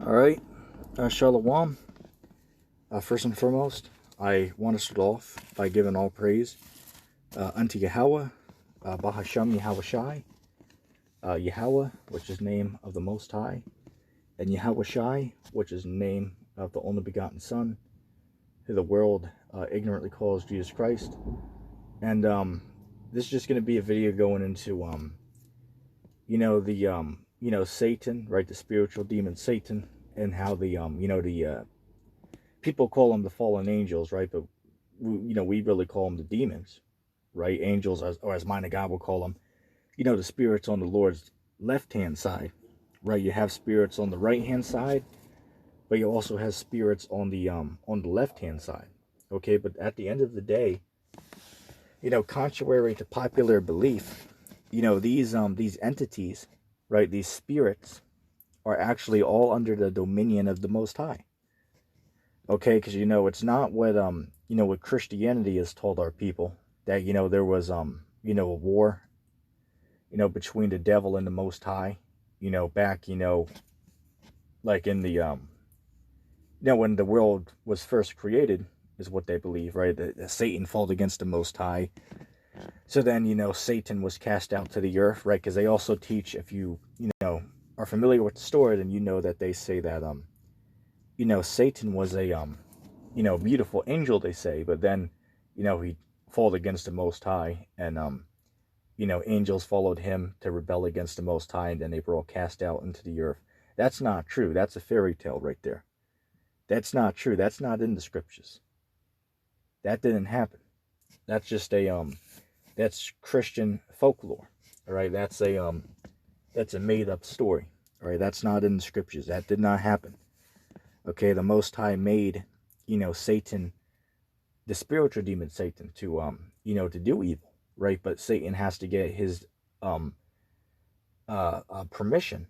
Alright, Shalom. First and foremost, I want to start off by giving all praise unto Yahweh, Bahasham Yahweh Shai, Yahweh, which is name of the Most High, and Yahweh Shai, which is name of the only begotten Son, who the world ignorantly calls Jesus Christ. And this is just going to be a video going into, Satan, right? The spiritual demon Satan, and how the, people call them the fallen angels, right? But, we really call them the demons, right? Angels, or as Mind of God will call them, the spirits on the Lord's left-hand side, right? You have spirits on the right-hand side, but you also have spirits on the left-hand side, okay? But at the end of the day, contrary to popular belief, these entities, right, these spirits are actually all under the dominion of the Most High. Okay, because it's not what what Christianity has told our people, that there was a war between the devil and the Most High, back like in the when the world was first created, is what they believe, right? That Satan fought against the Most High. So then, Satan was cast out to the earth, right? Because they also teach, if you, are familiar with the story, then you know that they say that, Satan was a, beautiful angel, they say, but then, he fought against the Most High, and, angels followed him to rebel against the Most High, and then they were all cast out into the earth. That's not true. That's a fairy tale right there. That's not true. That's not in the scriptures. That didn't happen. That's just a, that's Christian folklore, all right? That's a made-up story, all right? That's not in the scriptures. That did not happen, okay? The Most High made, Satan, the spiritual demon Satan, to, to do evil, right? But Satan has to get his permission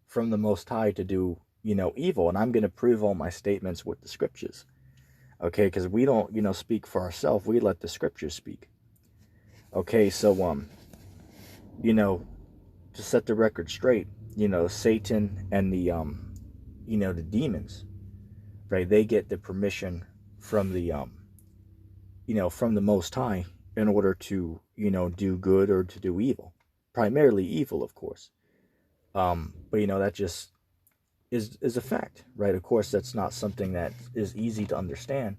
from the Most High to do, evil. And I'm going to prove all my statements with the scriptures, okay? Because we don't, speak for ourselves. We let the scriptures speak. Okay, so, to set the record straight, Satan and the, the demons, right, they get the permission from the, from the Most High in order to, do good or to do evil. Primarily evil, of course. But, that just is a fact, right? Of course, that's not something that is easy to understand.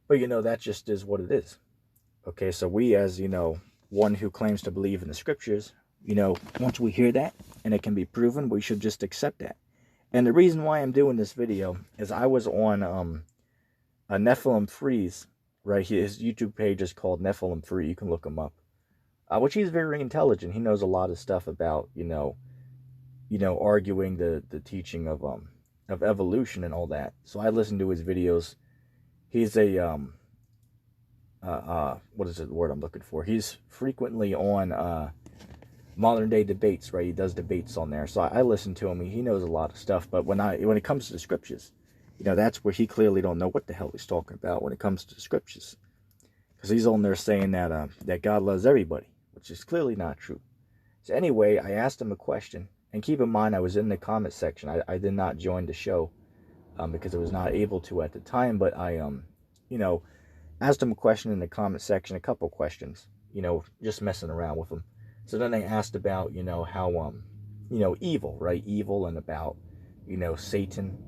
But, that just is what it is. Okay, so we, as, one who claims to believe in the scriptures, once we hear that and it can be proven, we should just accept that. And the reason why I'm doing this video is I was on a Nephilim Freeze, right? His YouTube page is called Nephilim Free. You can look him up. Which he's very intelligent. He knows a lot of stuff about, arguing the teaching of evolution and all that. So I listen to his videos. He's a what is the word I'm looking for? He's frequently on modern day debates, right? He does debates on there. So I listen to him. He knows a lot of stuff. But when it comes to the scriptures, that's where he clearly don't know what the hell he's talking about when it comes to the scriptures. Because he's on there saying that that God loves everybody, which is clearly not true. So anyway, I asked him a question. And keep in mind, I was in the comment section. I did not join the show because I was not able to at the time. But I, asked him a question in the comment section, a couple questions, just messing around with him. So then they asked about, how, evil, right? Evil, and about, Satan,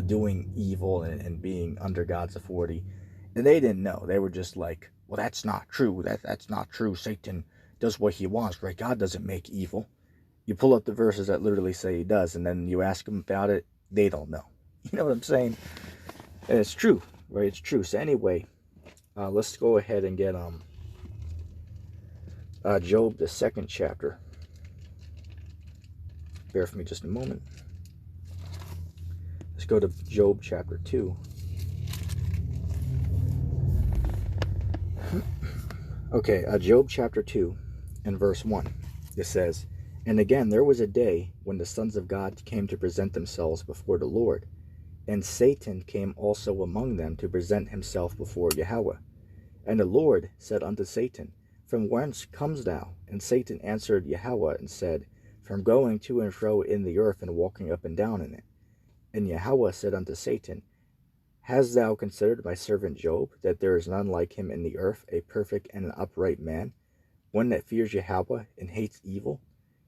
doing evil and being under God's authority. And they didn't know. They were just like, well, that's not true. That's not true. Satan does what he wants, right? God doesn't make evil. You pull up the verses that literally say he does, and then you ask them about it, they don't know. You know what I'm saying? And it's true, right? It's true. So anyway, let's go ahead and get Job, the 2nd chapter. Bear with me just a moment. Let's go to Job chapter 2. Okay, Job chapter 2 and verse 1. It says, "And again there was a day when the sons of God came to present themselves before the Lord, and Satan came also among them to present himself before Yahweh. And the Lord said unto Satan, From whence comes thou? And Satan answered Yahweh and said, from going to and fro in the earth and walking up and down in it. And Yahweh said unto Satan, Hast thou considered my servant Job, that there is none like him in the earth, a perfect and an upright man, one that fears Yahweh and hates evil?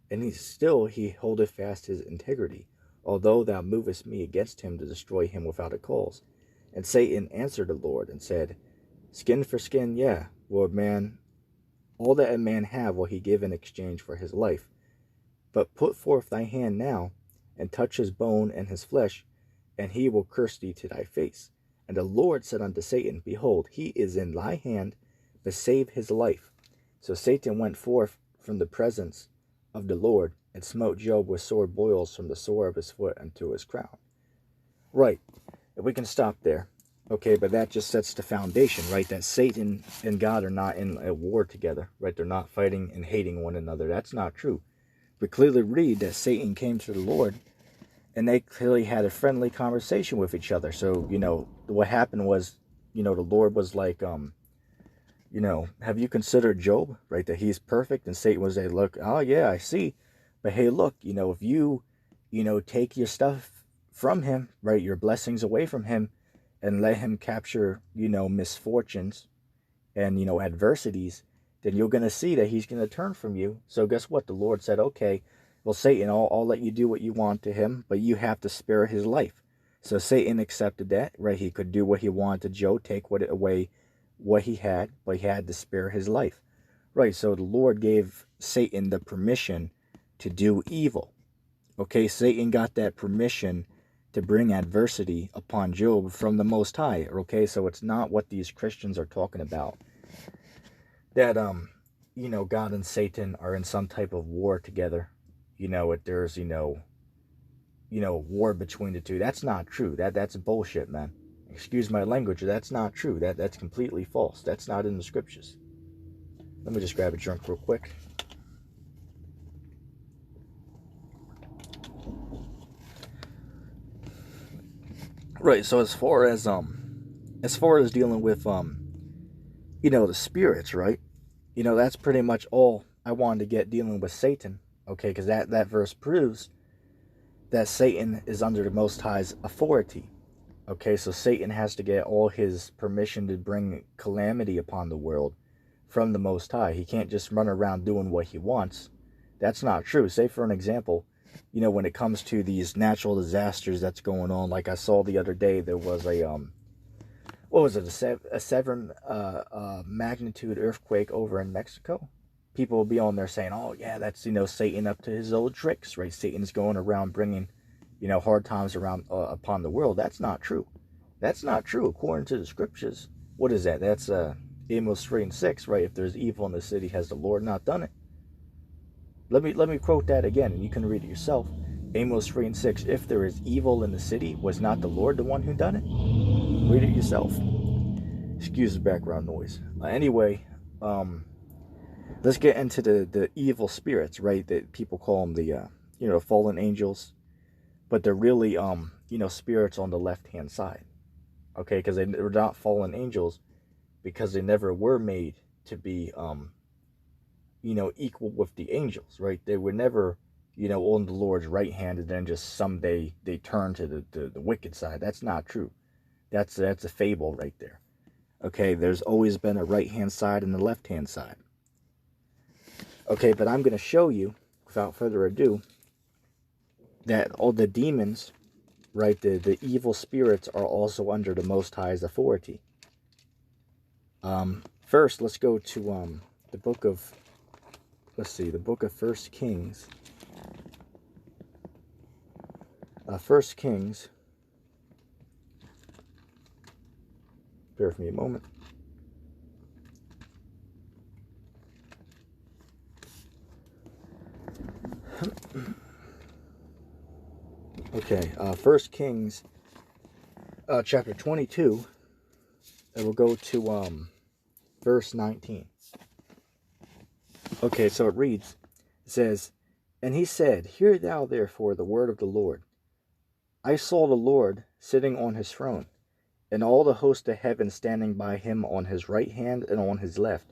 And he holdeth fast his integrity, although thou movest me against him to destroy him without a cause. And Satan answered the Lord and said, Skin for skin, yeah, all that a man have will he give in exchange for his life. But put forth thy hand now, and touch his bone and his flesh, and he will curse thee to thy face. And the Lord said unto Satan, Behold, he is in thy hand, but save his life. So Satan went forth from the presence of the Lord, and smote Job with sore boils from the sore of his foot unto his crown. Right, if we can stop there. Okay, but that just sets the foundation, right? That Satan and God are not in a war together, right? They're not fighting and hating one another. That's not true. We clearly read that Satan came to the Lord, and they clearly had a friendly conversation with each other. So, what happened was, the Lord was like, have you considered Job, right? That he's perfect. And Satan was like, look, oh yeah, I see. But hey, look, if you, take your stuff from him, right? Your blessings away from him and let him capture, misfortunes and, adversities, then you're going to see that he's going to turn from you. So guess what? The Lord said, okay, well, Satan, I'll let you do what you want to him, but you have to spare his life. So Satan accepted that, right? He could do what he wanted to Job, take away what he had, but he had to spare his life. Right, so the Lord gave Satan the permission to do evil. Okay, Satan got that permission to bring adversity upon Job from the Most High. Okay, so it's not what these Christians are talking about, that God and Satan are in some type of war together. There's war between the two. That's not true. That's bullshit, man. Excuse my language. That's not true. That's completely false. That's not in the scriptures. Let me just grab a drink real quick. Right. So as far as dealing with the spirits, right? That's pretty much all I wanted to get dealing with Satan. Okay, because that verse proves that Satan is under the Most High's authority. Okay, so Satan has to get all his permission to bring calamity upon the world from the Most High. He can't just run around doing what he wants. That's not true. Say, for an example, when it comes to these natural disasters that's going on, like I saw the other day, there was a 7 magnitude earthquake over in Mexico. People will be on there saying, oh yeah, that's, Satan up to his old tricks, right? Satan's going around bringing, hard times around upon the world. That's not true. That's not true according to the scriptures. What is that? That's Amos 3:6, right? If there's evil in the city, has the Lord not done it? Let me quote that again, and you can read it yourself. Amos 3:6. If there is evil in the city, was not the Lord the one who done it? Read it yourself. Excuse the background noise. Anyway, let's get into the evil spirits, right? That people call them the fallen angels, but they're really spirits on the left-hand side. Okay, because they're not fallen angels, because they never were made to be equal with the angels, right? They were never on the Lord's right hand, and then just someday they turn to the wicked side. That's not true. That's a fable right there. Okay, there's always been a right-hand side and a left-hand side. Okay, but I'm going to show you, without further ado, that all the demons, right, the evil spirits are also under the Most High's authority. First, let's go to the book of 1 Kings. 1 Kings. Bear with me a moment. Okay, 1 Kings chapter 22, and we'll go to verse 19. Okay, so it reads, it says, And he said, Hear thou therefore the word of the Lord. I saw the Lord sitting on his throne, and all the host of heaven standing by him on his right hand and on his left.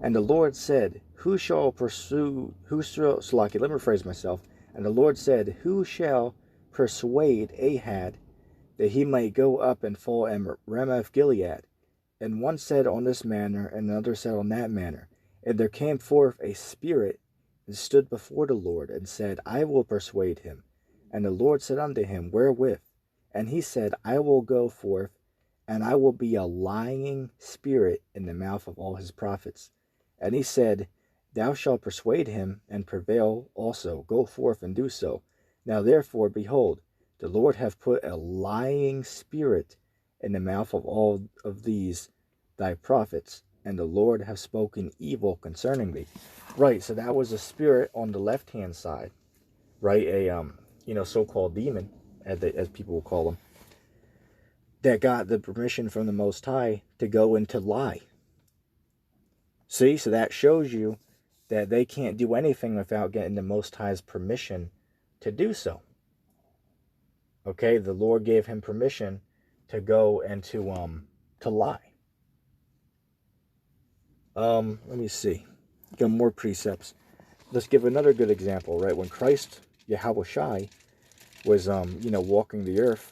And the Lord said, who shall pursue, Salaki, let me rephrase myself. And the Lord said, who shall persuade Ahab that he might go up and fall in Ramoth Gilead? And one said on this manner, and another said on that manner. And there came forth a spirit, and stood before the Lord, and said, I will persuade him. And the Lord said unto him, wherewith? And he said, I will go forth, and I will be a lying spirit in the mouth of all his prophets. And he said, thou shalt persuade him, and prevail also. Go forth and do so. Now therefore, behold, the Lord hath put a lying spirit in the mouth of all of these thy prophets, and the Lord hath spoken evil concerning thee. Right, so that was a spirit on the left-hand side, right? A so-called demon, as people will call them, that got the permission from the Most High to go and to lie. See, so that shows you that they can't do anything without getting the Most High's permission to do so. Okay, the Lord gave him permission to go and to lie. Let me see. Got more precepts. Let's give another good example, right? When Christ, Yahushai, was walking the earth,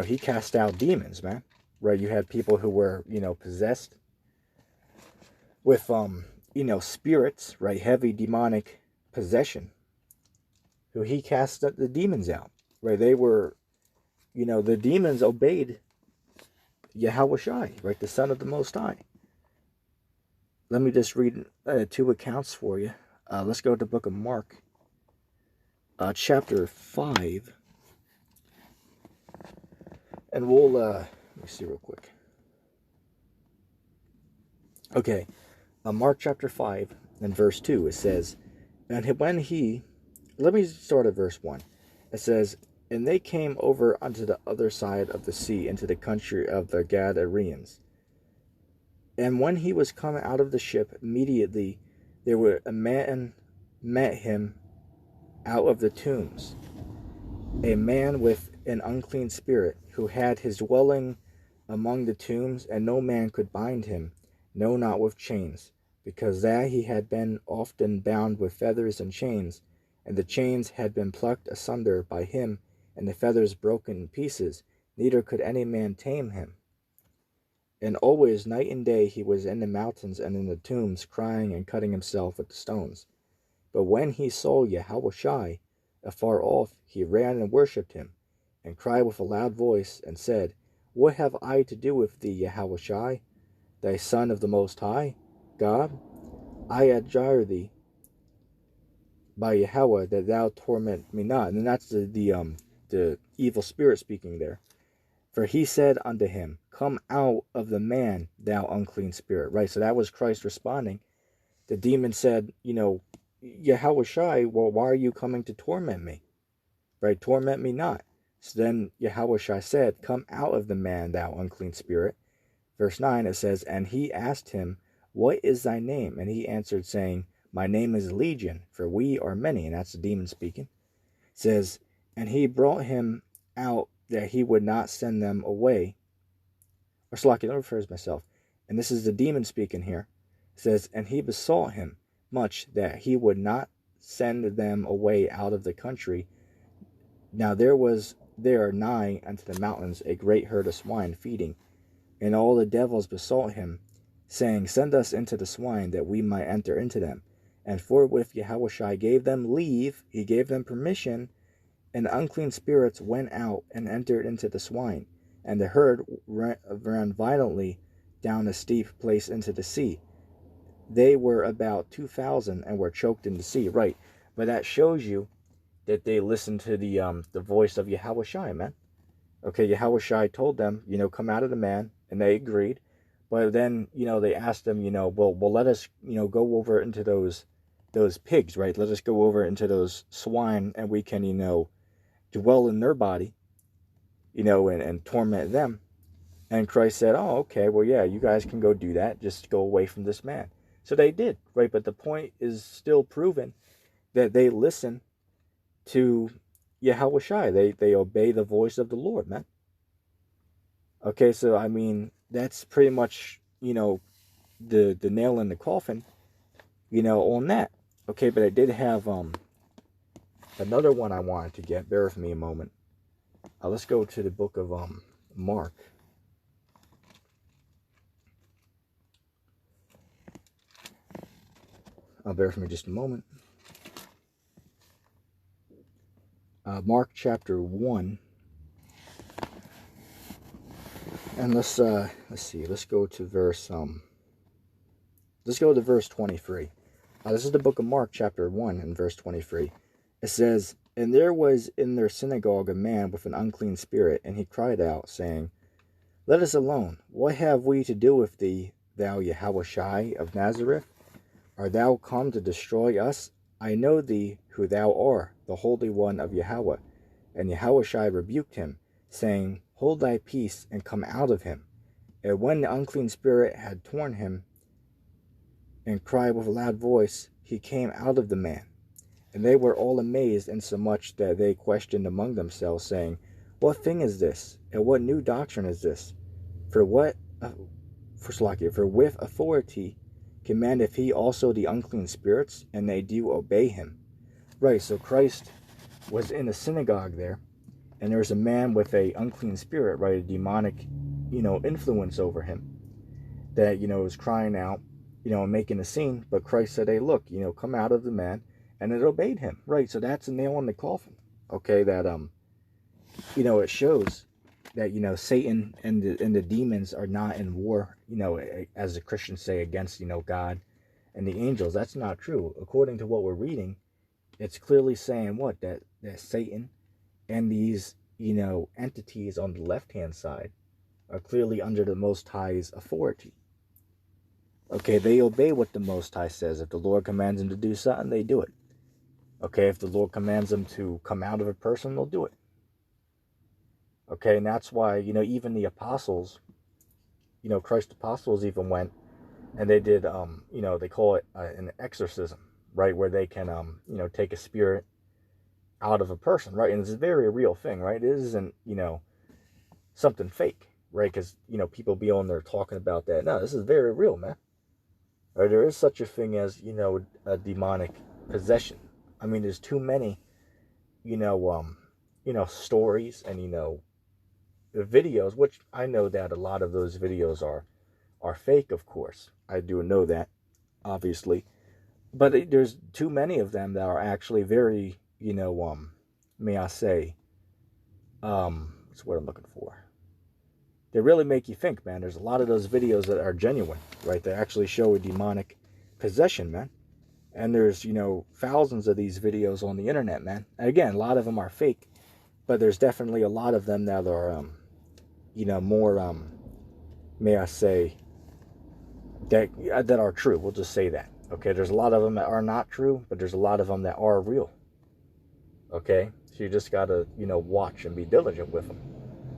he cast out demons, man. Right? You had people who were, possessed with spirits, right? Heavy demonic possession. Who he cast the demons out. Right? They were, the demons obeyed Yahushai, right? The Son of the Most High. Let me just read 2 accounts for you. Let's go to the book of Mark, chapter 5. And we'll, let me see real quick. Okay, Mark chapter 5 and verse 2, it says, and when he, let me start at verse 1. It says, and they came over unto the other side of the sea, into the country of the Gadarenes. And when he was come out of the ship, immediately there were a man met him out of the tombs, a man with an unclean spirit, who had his dwelling among the tombs, and no man could bind him, no, not with chains, because that he had been often bound with feathers and chains, and the chains had been plucked asunder by him, and the feathers broken in pieces, neither could any man tame him. And always, night and day, he was in the mountains and in the tombs, crying and cutting himself with the stones. But when he saw Yahushai afar off, he ran and worshipped him, and cried with a loud voice, and said, what have I to do with thee, Yahushai, thy Son of the Most High God? I adjure thee by Yahweh that thou torment me not. And that's the evil spirit speaking there. For he said unto him, come out of the man, thou unclean spirit. Right, so that was Christ responding. The demon said, Yahushai, well, why are you coming to torment me? Right, torment me not. So then Yahushai said, come out of the man, thou unclean spirit. Verse 9, it says, and he asked him, what is thy name? And he answered, saying, my name is Legion, for we are many. And that's the demon speaking. It says, and he brought him out that he would not send them away. Or Slaki, let me rephrase myself. And this is the demon speaking here. It says, and he besought him much that he would not send them away out of the country. Now there was there nigh unto the mountains a great herd of swine feeding. And all the devils besought him, saying, send us into the swine, that we might enter into them. And forthwith Yahushai gave them leave, he gave them permission, and the unclean spirits went out and entered into the swine, and the herd ran violently down a steep place into the sea. They were about 2,000 and were choked in the sea. Right, but that shows you that they listened to the voice of Yahushai, man. Okay, Yahushai told them, come out of the man, and they agreed. But then, they asked them, well, let us, go over into those pigs, right? Let us go over into those swine, and we can, dwell in their body, and torment them. And Christ said, oh, okay, well, yeah, you guys can go do that. Just go away from this man. So they did, right? But the point is still proven that they listen to Yahushai. They obey the voice of the Lord, man. Okay, so, I mean, that's pretty much, the nail in the coffin, you know, on that. Okay, but I did have another one I wanted to get. Bear with me a moment. Let's go to the book of Mark. Bear with me just a moment. Mark chapter 1. And let's see. Let's go to verse 23. This is the book of Mark chapter 1 and verse 23. It says, "And there was in their synagogue a man with an unclean spirit, and he cried out, saying, Let us alone. What have we to do with thee, thou Yahushua of Nazareth? Art thou come to destroy us? I know thee who thou art, the Holy One of Yahweh. And Yahushua rebuked him, saying, Hold thy peace, and come out of him. And when the unclean spirit had torn him, and cried with a loud voice, he came out of the man. And they were all amazed, insomuch that they questioned among themselves, saying, What thing is this? And what new doctrine is this? For with authority commandeth he also the unclean spirits, and they do obey him." Right, so Christ was in a synagogue there, and there was a man with a unclean spirit, right, a demonic, influence over him, that, was crying out, and making a scene. But Christ said, hey, look, come out of the man, and it obeyed him. Right, so that's a nail in the coffin. Okay, that it shows that Satan and the demons are not in war, as the Christians say, against God and the angels. That's not true. According to what we're reading, it's clearly saying what, that Satan and these entities on the left hand side are clearly under the Most High's authority. Okay, they obey what the Most High says. If the Lord commands them to do something, they do it. Okay, if the Lord commands them to come out of a person, they'll do it. Okay, and that's why, even the apostles, Christ's apostles even went and they did, they call it an exorcism, right? Where they can, take a spirit out of a person, right? And it's a very real thing, right? It isn't, something fake, right? Because, people be on there talking about that. No, this is very real, man. Right? There is such a thing as, a demonic possession. I mean, there's too many, stories and, the videos, which I know that a lot of those videos are fake, of course. I do know that, obviously. But there's too many of them that are actually very, may I say, what's what I'm looking for? They really make you think, man. There's a lot of those videos that are genuine, right? They actually show a demonic possession, man. And there's, thousands of these videos on the internet, man. And again, a lot of them are fake, but there's definitely a lot of them that are, more, may I say, that are true. We'll just say that. Okay, there's a lot of them that are not true, but there's a lot of them that are real. Okay, so you just gotta, watch and be diligent with them.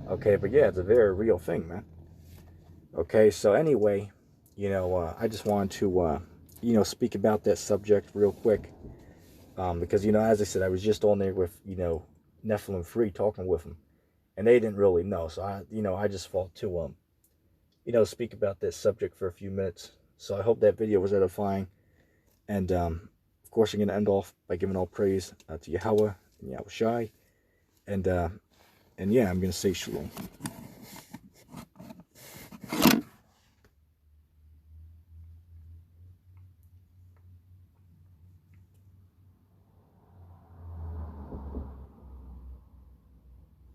Okay, but yeah, it's a very real thing, man. Okay, so anyway, I just wanted to, speak about that subject real quick. Because, as I said, I was just on there with, Nephilim Free talking with them, and they didn't really know. So I just thought to, speak about this subject for a few minutes. So I hope that video was edifying. And, of course, I'm going to end off by giving all praise to Yahweh and Yahushai. And yeah, I'm going to say shalom.